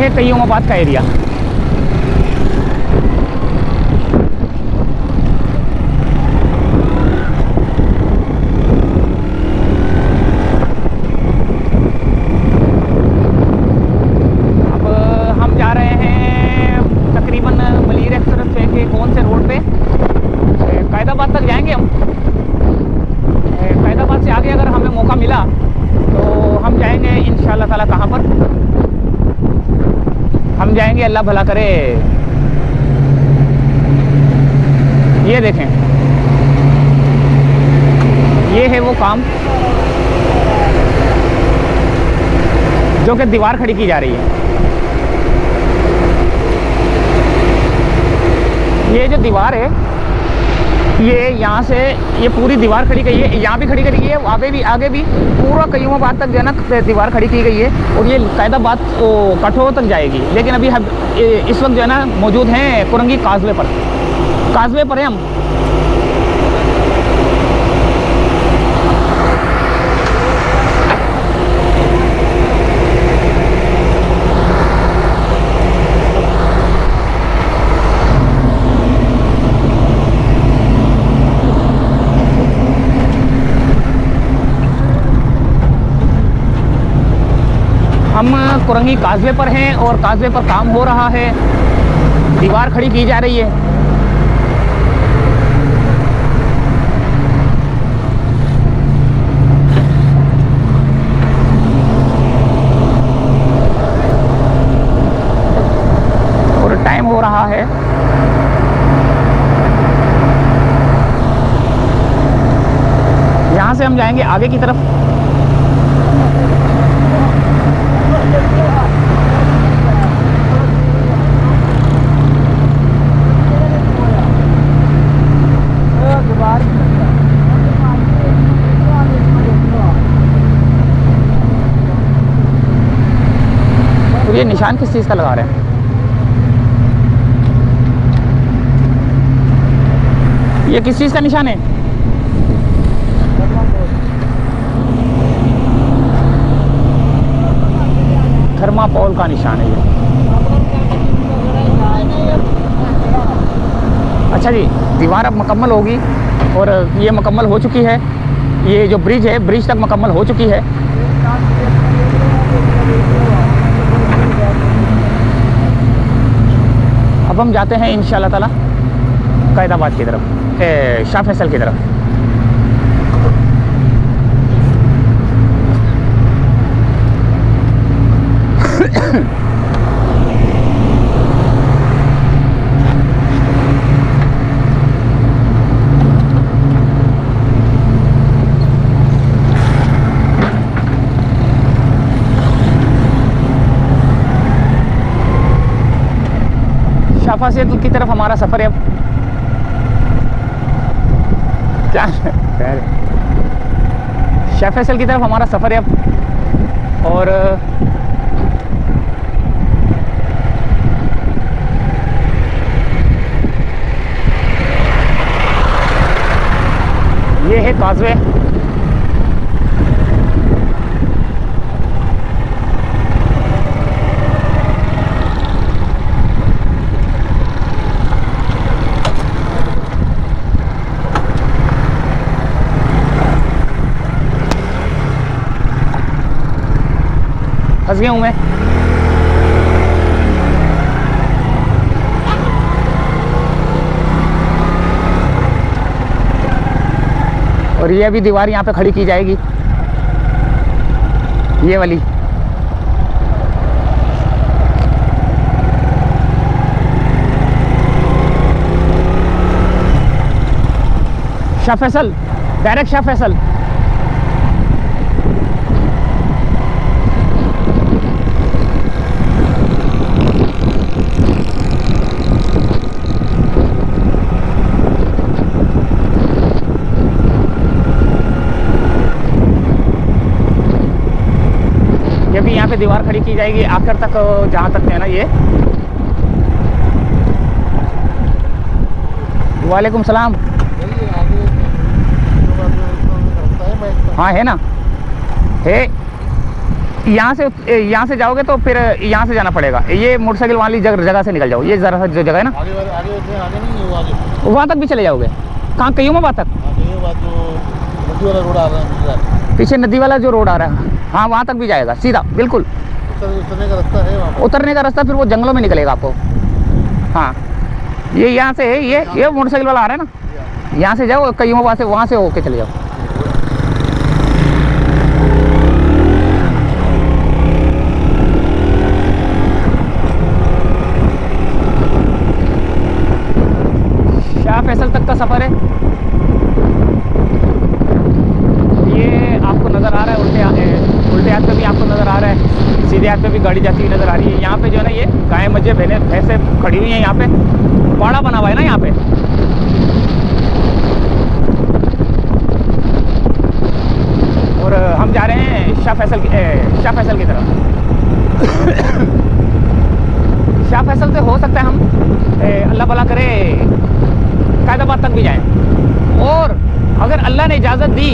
है कईमाबाद का एरिया। अब हम जा रहे हैं तकरीबन मलीर एक्सप्रेस वे के कौन से रोड पे, कैदाबाद तक जाएंगे हम। कैदाबाद से आगे अगर हमें मौका मिला तो हम जाएंगे इंशाल्लाह ताला। कहाँ पर हम जाएंगे अल्लाह भला करे। ये देखें, ये है वो काम जो कि दीवार खड़ी की जा रही है। ये जो दीवार है, ये यहाँ से ये पूरी दीवार खड़ी की है, यहाँ भी खड़ी करी गई है, वहाँ पे भी, आगे भी पूरा कईमाबाद तक जो है ना दीवार खड़ी की गई है। और ये कैदाबाद कठोर तक जाएगी। लेकिन अभी हम इस वक्त जो है ना मौजूद हैं कुरंगी काजवे पर हैं हम। हम कुरंगी काजवे पर हैं और काजवे पर काम हो रहा है, दीवार खड़ी की जा रही है। और टाइम हो रहा है यहाँ से हम जाएंगे आगे की तरफ। तो ये निशान किस चीज़ का लगा रहे हैं? ये किस चीज़ का निशान है? थर्माकोल का निशान है ये। अच्छा जी, दीवार अब मुकम्मल होगी और ये मुकम्मल हो चुकी है। ये जो ब्रिज है, ब्रिज तक मुकम्मल हो चुकी है। अब हम जाते हैं इंशाल्लाह ताला कैदाबाद की तरफ, शाह फैसल की तरफ। शाह फैसल की तरफ हमारा सफ़र है अब। क्या शाह फैसल की तरफ हमारा सफ़र है अब। और ये है काजवे। फंस गया हूँ मैं। और ये अभी दीवार यहाँ पे खड़ी की जाएगी, ये वाली। शाह फैसल, डायरेक्ट शाह फैसल। ये भी यहाँ पे दीवार खड़ी की जाएगी आखिर तक, जहाँ तक है ना ये। वालेकुम सलाम। हाँ है ना, है यहाँ से जाओगे तो फिर यहाँ से जाना पड़ेगा। ये मोटरसाइकिल वाली जगह से निकल जाओ, ये ज़रा सा जो जगह है ना, आगे आगे नहीं है, वो आगे वहाँ तक भी चले जाओगे। कहाँ, कयूमाबाद तक? जो नदी वाला रोड आ रहा है, पीछे नदी वाला जो रोड आ रहा है, हाँ वहाँ तक भी जाएगा सीधा, बिल्कुल उतरने का रास्ता है वहाँ पर। उतरने का रास्ता फिर वो जंगलों में निकलेगा आपको। हाँ, ये यहाँ से है, ये मोटरसाइकिल वाला आ रहा है ना, यहाँ से जाओ कयूमाबाद से, वहाँ से होके चले जाओ। शाह फैसल तक का सफ़र है। ये आपको नज़र आ रहा है, उल्टे हाथ पे भी आपको नज़र आ रहा है, सीधे हाथ पे भी गाड़ी जाती हुई नज़र आ रही है। यहाँ पे जो है ना, ये गाय मज्जे भैंसे खड़ी हुई हैं। यहाँ पे बाड़ा बना हुआ है ना यहाँ पे। और हम जा रहे हैं शाह फैसल की तरफ। शाह फैसल से हो सकता है हम अल्लाह भला करे कायदाबाद तक भी जाएं, और अगर अल्लाह ने इजाज़त दी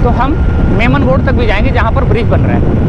तो हम मेमन रोड तक भी जाएंगे, जहाँ पर ब्रिज बन रहा है।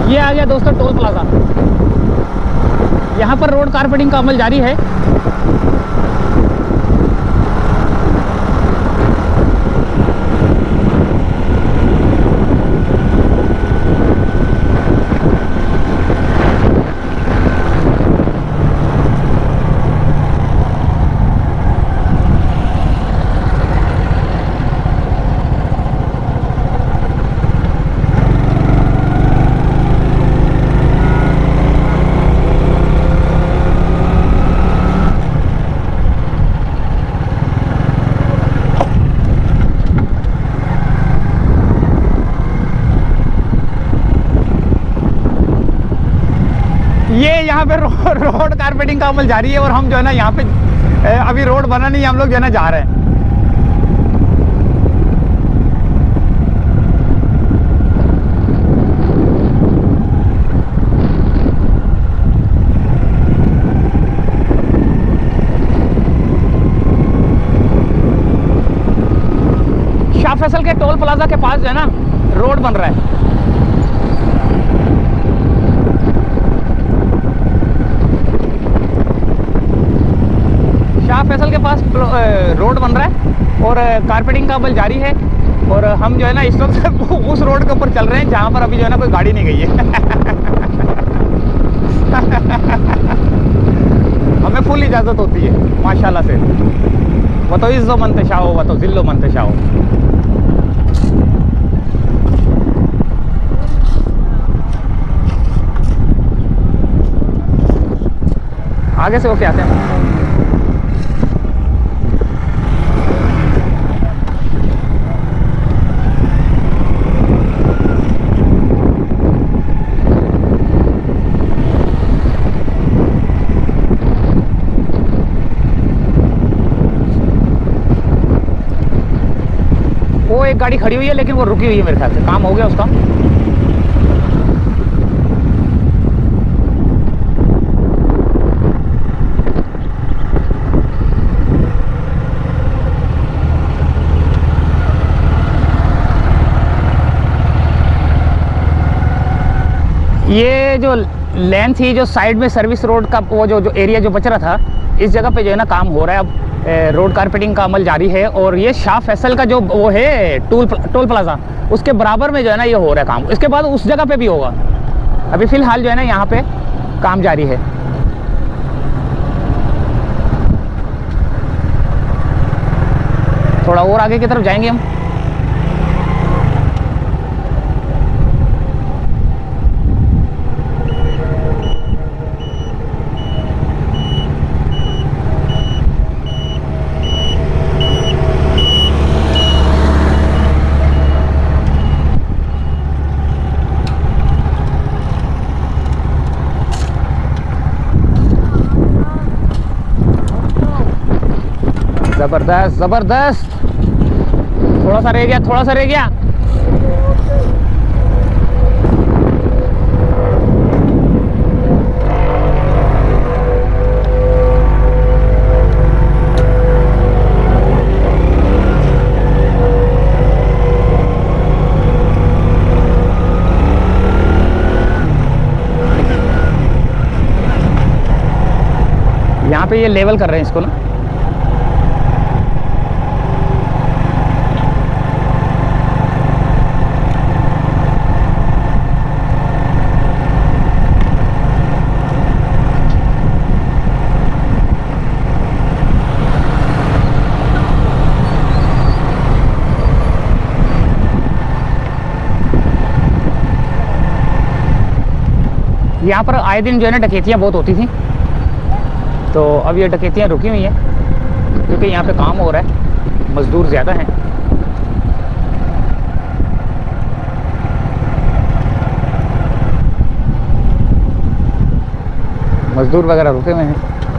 ये आ गया दोस्तों टोल प्लाजा। यहाँ पर रोड कारपेटिंग का अमल जारी है। यहाँ पे रोड कारपेटिंग का अमल जारी है और हम जो है ना यहाँ पे अभी रोड बना नहीं, हम लोग जो है ना जा रहे हैं। शाह फैसल के टोल प्लाजा के पास जो है ना रोड बन रहा है। शाह फैसल के पास रोड बन रहा है और कारपेटिंग का अमल जारी है। और हम जो है ना इस वक्त उस रोड के ऊपर चल रहे हैं जहाँ पर अभी जो है ना कोई गाड़ी नहीं गई है। हमें फुल इजाज़त होती है माशाल्लाह से। वो तो इज़्ज़ो मंतशाओ वो तो ज़िल्लो मंतशाओ। आगे से होके आते हैं। वो एक गाड़ी खड़ी हुई है लेकिन वो रुकी हुई है, मेरे ख्याल से काम हो गया उसका। ये जो लेन थी जो साइड में सर्विस रोड का वो जो एरिया जो बच रहा था, इस जगह पे जो है ना काम हो रहा है। अब रोड कारपेटिंग का अमल जारी है और ये शाह फैसल का जो वो है टोल प्लाजा, उसके बराबर में जो है ना ये हो रहा है काम। इसके बाद उस जगह पे भी होगा। अभी फ़िलहाल जो है ना यहाँ पे काम जारी है। थोड़ा और आगे की तरफ जाएंगे हम। ज़बरदस्त ज़बरदस्त। थोड़ा सा रह गया, थोड़ा सा रह गया। यहाँ पे ये लेवल कर रहे हैं इसको ना। यहाँ पर आए दिन जो है ना डकैतियाँ बहुत होती थी, तो अब ये डकैतियाँ रुकी हुई हैं क्योंकि यहाँ पे काम हो रहा है, मज़दूर ज़्यादा हैं। मज़दूर वगैरह रुके हुए हैं।